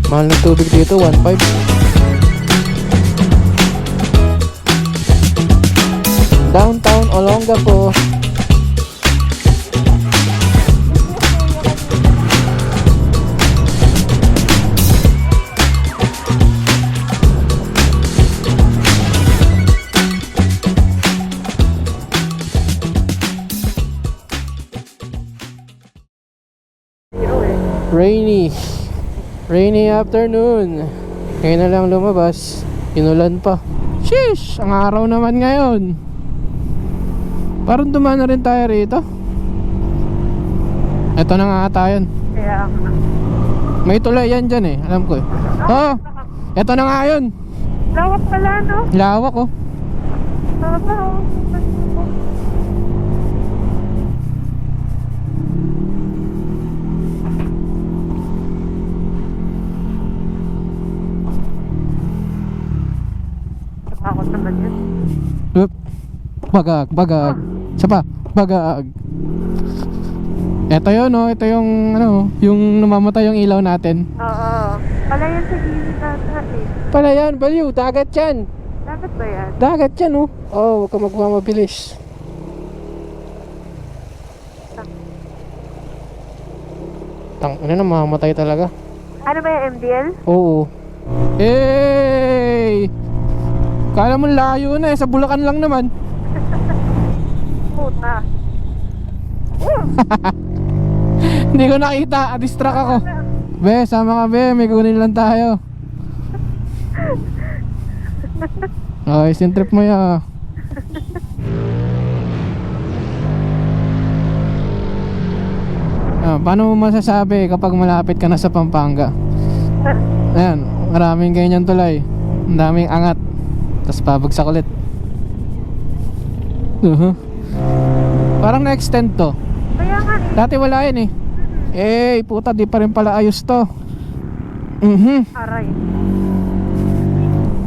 Mahal ng tubig dito, 1.5. Downtown Olongapo. Rainy afternoon. Ngayon na lang lumabas, inulan pa. Sheesh, ang araw naman ngayon. Parang dumaan na rin tayo rito. Ito na nga ata yun. Kaya May tulay yan dyan eh, alam ko eh. Oh, ito na nga yun. lawak pala, no? Lawak oh. Takot naman yun. Oop. Bagag. Isa pa, bagag. Ito yun oh, ito yung ano, yung namamatay yung ilaw natin. Oo. Pala yan sa gilid natin eh. Pala yan, baliw, dagat yan. Dapat ba yan? Dagat yan oh. Oh, huwag ka magmamabilis. Ano na, mamamatay talaga. Ano ba yung MDL? Oo. Hey! Kala mo layo na eh, sa Bulacan lang naman. Puta. Hindi ko nakita, distract ako. Be, sama ka be, may kunin lang tayo. Okay, sintrip mo ya. Paano mo masasabi kapag malapit ka na sa Pampanga? Ayan, maraming ganyan tulay. Ang daming angat. Tapos pabagsak ulit. Parang na-extend to. Kaya nga eh. Dati wala yan eh. Eh, puta, di pa rin pala ayos to. Aray.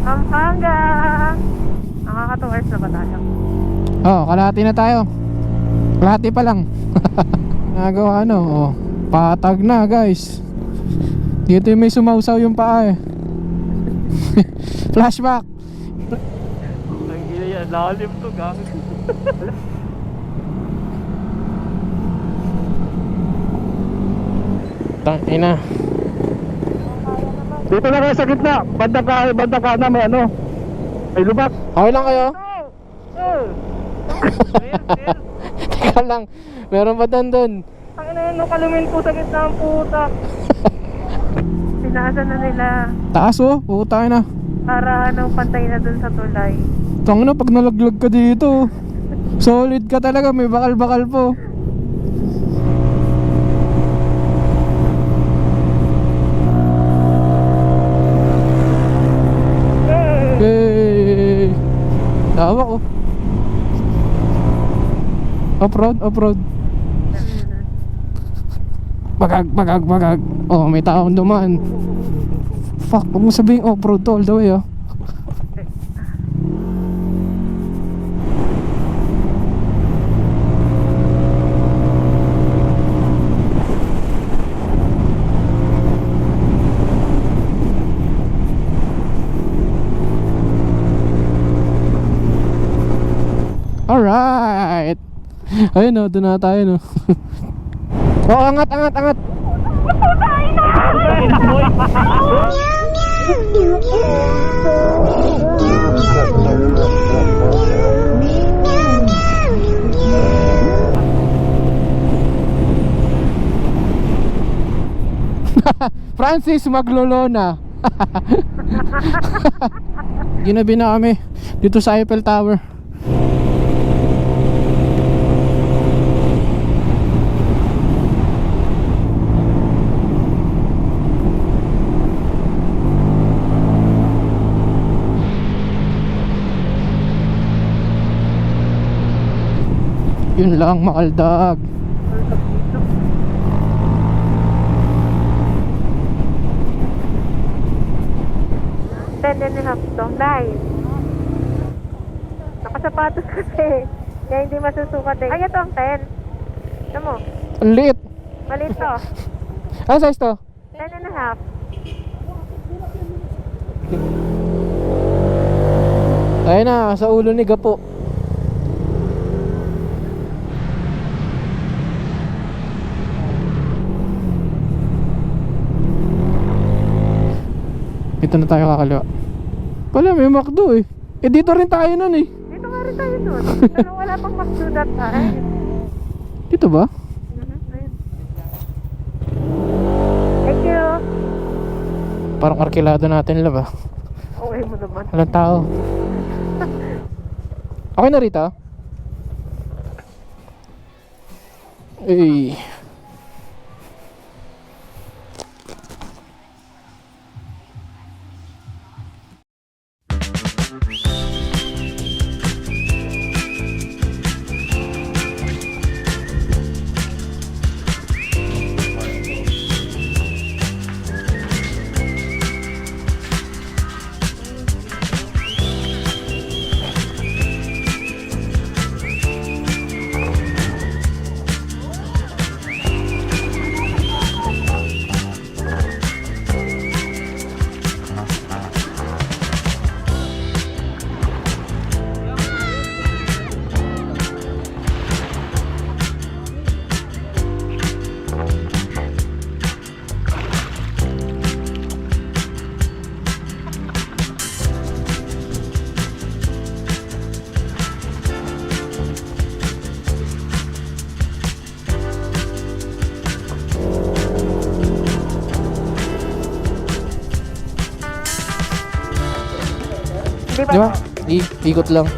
Pampanga. Nakaka 2 hours na ba tayo? Oh, kalahati na tayo. Kalahati pa lang. Nagawa ano, oh. Patag na guys. Dito yung may sumausaw yung paa eh. Flashback. Ang ina yan, lalim to gamit. Tangina. Dito na kayo sa gitna, banda ka na may ano, may lubak. Okay lang kayo? Teka lang, meron pa doon. Ang ina yun, kalumin po sa gitna ang puta. Sinaasan na nila Taas oh, puta na. para pantay na dun sa tulay. Tangina, pag nalaglag ka dito, solid ka talaga, may bakal-bakal po. Hey! Tawa ko. Off-road. Bagag. Oh, may taong dumaan. Fuck, huwag mo sabihin off-road to all the way oh. Alright. Ayun no, doon na tayo no. Oh, angat. Francis, maglolo na. Ginabi na kami dito sa Eiffel Tower. Yun lang, makaldag. 10.5 to. Dahil nakasapatos kasi. Kaya hindi masusukat eh. Ay, ito ang 10. Ito mo. Ang liit. Maliit to. Ano size to? 10.5. Ayun na, sa ulo ni Gapo. Ito na tayo kakaliwa. Pala may McDo eh. Eh dito rin tayo nun eh. Dito nga rin tayo doon. Pero wala pang McDo that time. Dito ba? Ayun. Thank you. Parang arkilado natin lang ba? Okay mo naman. Walang tao. Okay na rito? Eh. Di ba? Di ba? Ikot lang.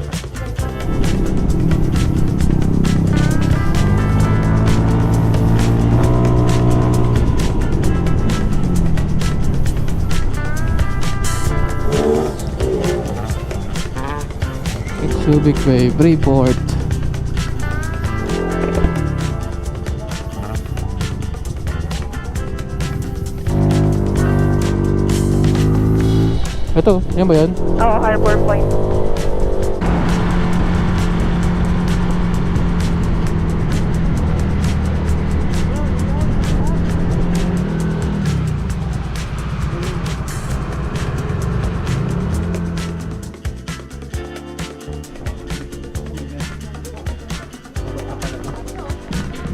It's Subic Bay, Brayport. Ito, yan ba yan? Oo, Harbor Point.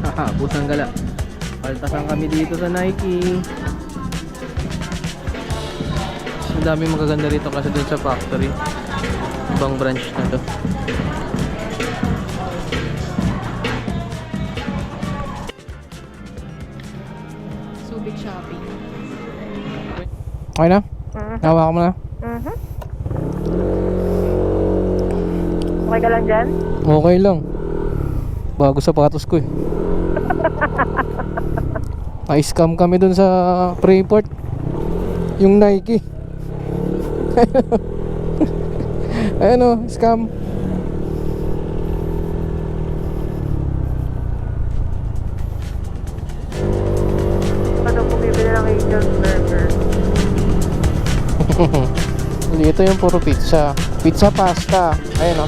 Haha, pusang gala. Paltasan kami dito sa Nike. Ang dami magaganda rito kasi dun sa factory. Ibang branch na to. Subic Shopping. Okay na? Nawa ko mo na? Okay ka lang dyan? Okay lang. Bago sapatos ko eh. Na-scam kami dun sa Brayport. Yung Nike. Ayan o, scam. Ano bumibili ng Angel's Burger? Ito yung puro pizza. Pizza pasta. Ayan o.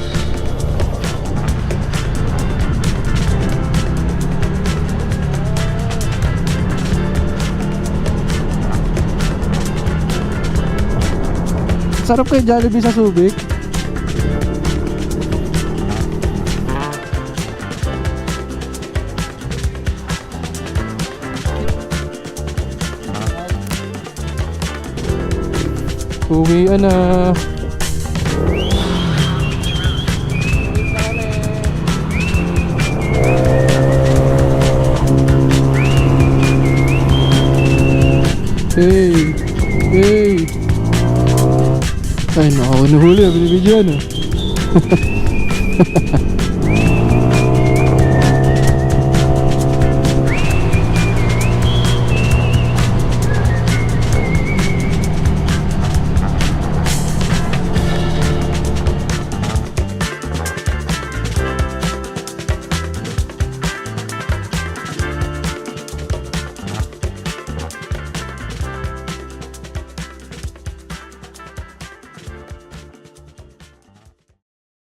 Sarap kayo Jollibee sa Subic. Uwian na. Hey, hey. Ay, nako, nahuli. Binibigyan ah.